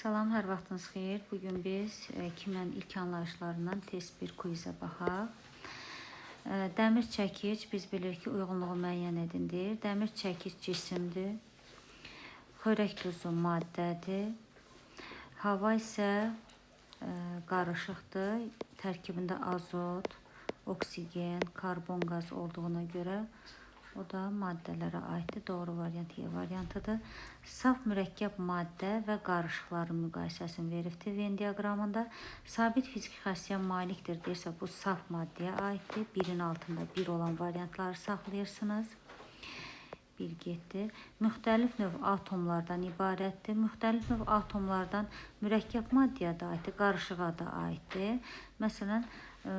Salam, hər vaxtınız xeyir. Bugün biz kimyanın ilk anlayışlarından test bir quizə baxaq. Dəmir çəkic, biz bilirik ki, uyğunluğu müəyyən edindir. Dəmir çəkic cisimdir. Xörək duzu maddədir. Hava isə qarışıqdır. Tərkibində azot, oksigen, karbon qaz olduğuna görə o da maddələrə aiddir. Doğru variant Y variantıdır. Saf mürəkkəb maddə və qarışıqların müqayisəsini veribdir Venn diaqramında. Sabit fiziki xassəyə malikdir deyirsə, bu saf maddəyə aiddir. Birin altında bir olan variantları saxlayırsınız. Bir getdi. Müxtəlif növ atomlardan ibarətdir. Müxtəlif növ atomlardan mürəkkəb maddəyə də aiddir, qarışığa da aiddir. Məsələn,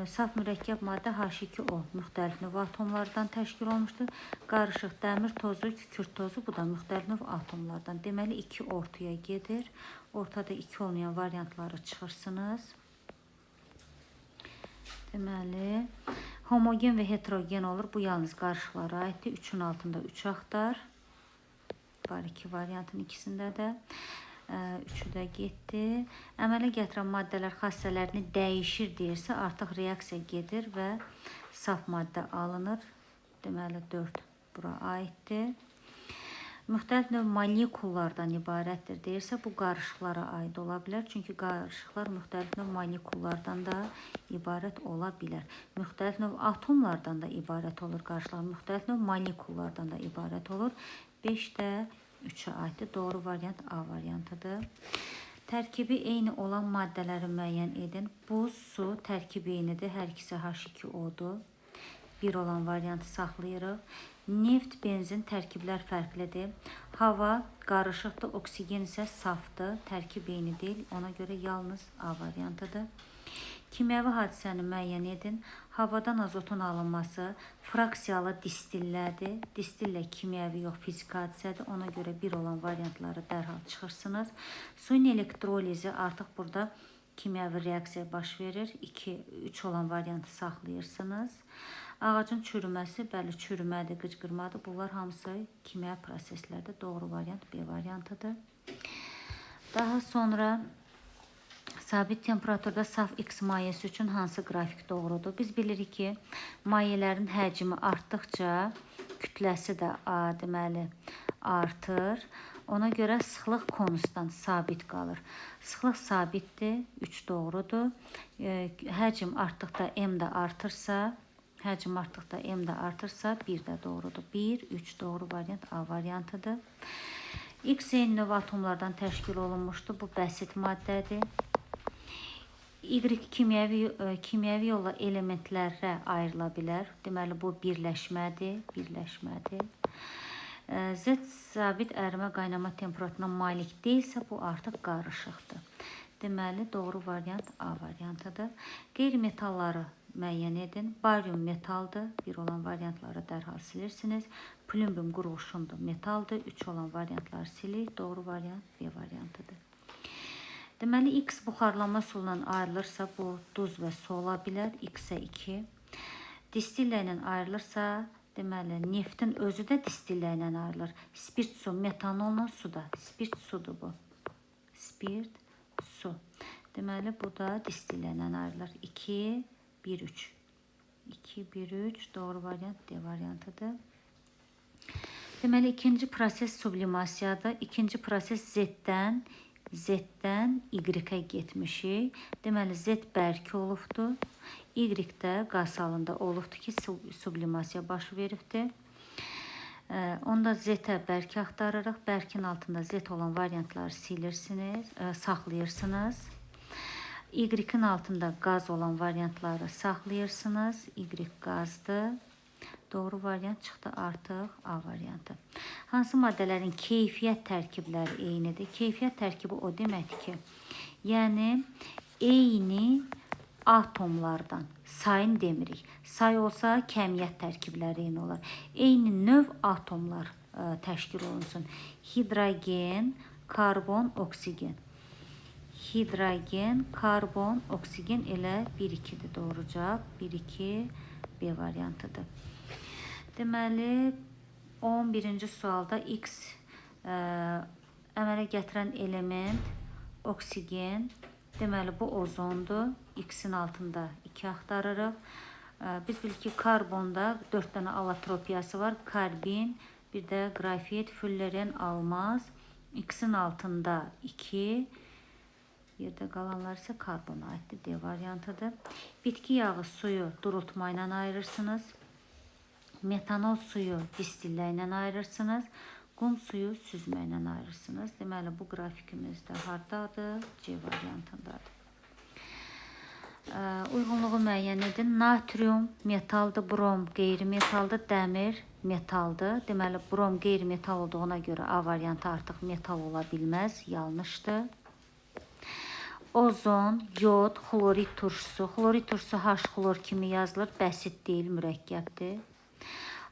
saf mürəkkəb maddə H2O müxtəlif növ atomlardan təşkil olmuşdur. Qarışıq dəmir tozu, kükürt tozu, bu da müxtəlif növ atomlardan. Deməli, 2 ortaya gedir. Ortada 2 olmayan variantları çıxırsınız. Deməli, homogen və heterogen olur. Bu yalnız qarışıqlara aiddir. 3-ün altında 3 axtar. Var 2 variantın ikisində də. 3-ü də getdi. Əmələ gətirən maddələr xassələrini dəyişir deyirsə, artıq reaksiya gedir və saf maddə alınır. Deməli, 4 bura aiddir. Müxtəlif növ molekullardan ibarətdir deyirsə, bu qarışıqlara aid ola bilər. Çünki qarışıqlar müxtəlif növ molekullardan da ibarət ola bilər. Müxtəlif növ atomlardan da ibarət olur qarışıqlar. Müxtəlif növ molekullardan da ibarət olur. 5 də 3-ə aiddir. Doğru variant A variantıdır. Tərkibi eyni olan maddələri müəyyən edin. Buz, su tərkibi eynidir. Hər ikisi H2O-dur. 1 olan variantı saxlayırıq. Neft, benzin tərkiblər fərqlidir. Hava qarışıqdır, oksigen isə safdır. Tərkib eyni deyil. Ona görə yalnız A variantıdır. Kimyəvi hadisəni müəyyən edin. Havadan azotun alınması fraksiyalı distillədir. Distillə kimyəvi yox, fiziki hadisədir. Ona görə 1 olan variantları dərhal çıxırsınız. Suyun elektrolizi artıq burada kimyəvi reaksiya baş verir. 2-3 olan variantı saxlayırsınız. Ağacın çürüməsi, bəli, çürümədir, qıcqırmadır. Bunlar hamısı kimya proseslərdə. Doğru variant B variantıdır. Daha sonra sabit temperaturda saf X mayesi üçün hansı qrafik doğrudur? Biz bilirik ki, mayələrin həcmi artdıqca kütləsi də deməli artır. Ona görə sıxlıq konstant sabit qalır. Sıxlıq sabitdir, 3 doğrudur. Həcm artdıqda M də artırsa, həcm artdıqda M də artırsa 1 də doğrudur. 1, 3 doğru variant A variantıdır. X eyni növ atomlardan təşkil olunmuşdur. Bu bəsit maddədir. Y kimyəvi yolla elementlərə ayrıla bilər. Deməli, bu birləşmədir. Z sabit ərimə qaynama temperaturuna malik deyilsə, bu artıq qarışıqdır. Deməli, doğru variant A variantıdır. Qeyri-metalları müəyyən edin. Baryum metaldır. 1 olan variantları dərhal silirsiniz. Plümbium qurğuşundur, metaldır. 3 olan variantları silir. Doğru variant B variantıdır. Deməli, X buxarlanma üsulundan ayrılırsa, bu duz və su ola bilər. X-ə 2. Distillə ilə ayrılırsa, deməli, neftin özü də distillə ilə ayrılır. Spirt su, metanolla su da. Spirt sudur bu. Spirt su. Deməli, bu da distillə ilə ayrılır. 2, 1, 3. 2, 1, 3. Doğru variant D variantıdır. Deməli, ikinci proses sublimasiyadır. İkinci proses Z-dən Y-ə getmişik. Deməli, Z bərk olubdur. Y də qaz halında olubdur ki, sublimasiya baş veribdir. Onda Z-ə bərk axtarırıq. Bərkin altında Z olan variantları silirsiniz, saxlayırsınız. Y-in altında qaz olan variantları saxlayırsınız. Y qazdır. Doğru variant çıxdı artıq A variantı. Hansı maddələrin keyfiyyət tərkibləri eynidir? Keyfiyyət tərkibi o deməkdir ki, yəni eyni atomlardan sayını demirik. Say olsa kəmiyyət tərkibləri eyni olar. Eyni növ atomlar təşkil olunsun. Hidrogen, karbon, oksigen. Hidrogen, karbon, oksigen elə 1-2-dir doğru cavab. 1-2 B variantıdır. Deməli, 11-ci sualda X əmələ gətirən element oksigen. Deməli bu ozondur. X-in altında 2 axtarırıq. Biz bilik ki, karbonda 4 dənə allotropiyası var. Karbin, bir də qrafit, fülleren, almaz. X-in altında 2. Yerdə qalanlar isə karbona aiddir. D variantıdır. Bitki yağı suyu durultma ilə ayırırsınız. Metanol suyu distillə ilə ayırırsınız. Qum suyu süzmə ilə ayırırsınız. Deməli bu qrafikimizdə hardadır? C variantındadır. Uyğunluğu müəyyən edin. Natrium metaldır, brom qeyri-metaldır, dəmir metaldır. Deməli brom qeyri-metal olduğuna görə A variantı artıq metal ola bilməz, yanlışdır. Ozon, yod, xlorid turşusu. Xlorid turşusu H-xlor kimi yazılır, bəsit deyil, mürəkkəbdir.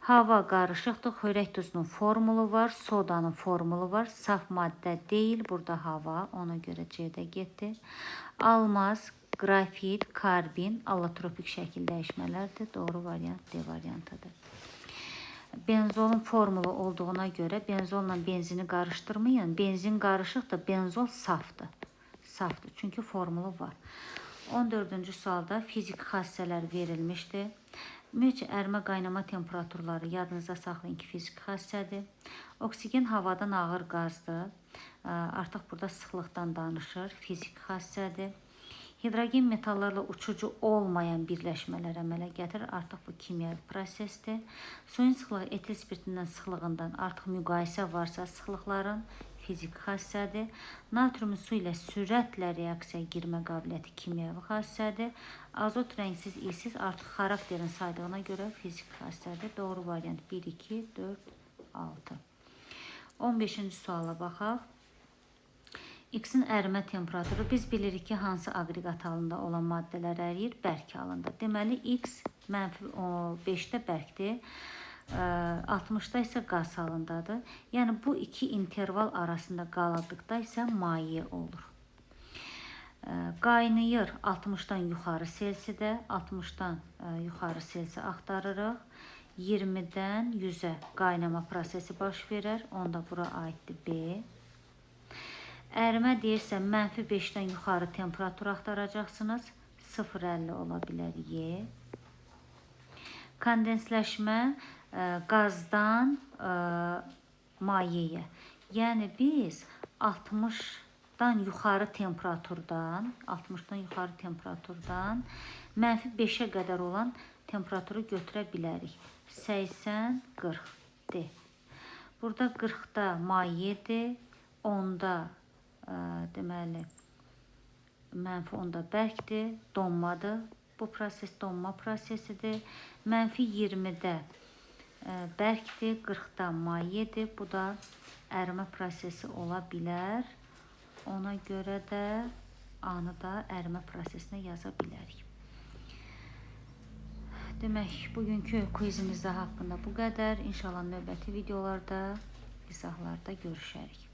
Hava qarışıqdır, xörək duzunun formulu var, sodanın formulu var, saf maddə deyil, burada hava, ona görə C-də getdi. Almaz, qrafit, karbin, allotropik şəkil dəyişmələrdir. Doğru variant D variantıdır. Benzolun formulu olduğuna görə benzolla benzini qarışdırmayın. Benzin qarışıqdır, benzol safdır. Safdır, çünki formulu var. 14-cü sualda fiziki xassələr verilmişdir. Ümumiyyətcə, ərimə qaynama temperaturları yadınızda saxlayın ki, fiziki xassədir. Oksigen havadan ağır qazdır. Artıq burada sıxlıqdan danışır, fiziki xassədir. Hidrogen metallarla uçucu olmayan birləşmələr əmələ gətirir. Artıq bu kimyəvi prosesdir. Suyun sıxlığı etil spirtindən sıxlığından artıq müqayisə varsa sıxlıqların fiziki xassədir. Natriumun su ilə sürətlə reaksiyaya girmə qabiliyyəti kimyəvi xassədir. Azot rəngsiz, ilsiz artıq xarakterin saydığına görə fiziki xassədir. Doğru variant 1, 2, 4, 6. 15-ci suala baxaq. X-in ərimə temperaturu biz bilirik ki, hansı aqreqat halında olan maddələr əriyir? Bərk halında. Deməli, X -5-də bərkdir, 60-da isə qaz halındadır. Yəni, bu iki interval arasında qaldıqda isə maye olur. Qaynayır 60-dan yuxarı Selsidə, 60-dan yuxarı Selsi axtarırıq. 20-dən 100-ə qaynama prosesi baş verər. Onda bura aiddir B. Ərimə deyirsə, -5-dən yuxarı temperatur axtaracaqsınız. 0,50 ola bilər Y. Kondensləşmə qazdan mayeyə. Yəni, biz 60-dan yuxarı temperaturdan -5-ə qədər olan temperaturu götürə bilərik. 80, 40, D. Burada 40-da mayedir, 10-da deməli, -10-da bərkdir, donmadır. Bu proses donma prosesidir. -20-də bərkdir, 40-da mayedir. Bu da ərimə prosesi ola bilər. Ona görə də A-nı da ərimə prosesinə yaza bilərik. Demək, bugünkü quizimizdə haqqında bu qədər. İnşallah növbəti videolarda, izahlarda görüşərik.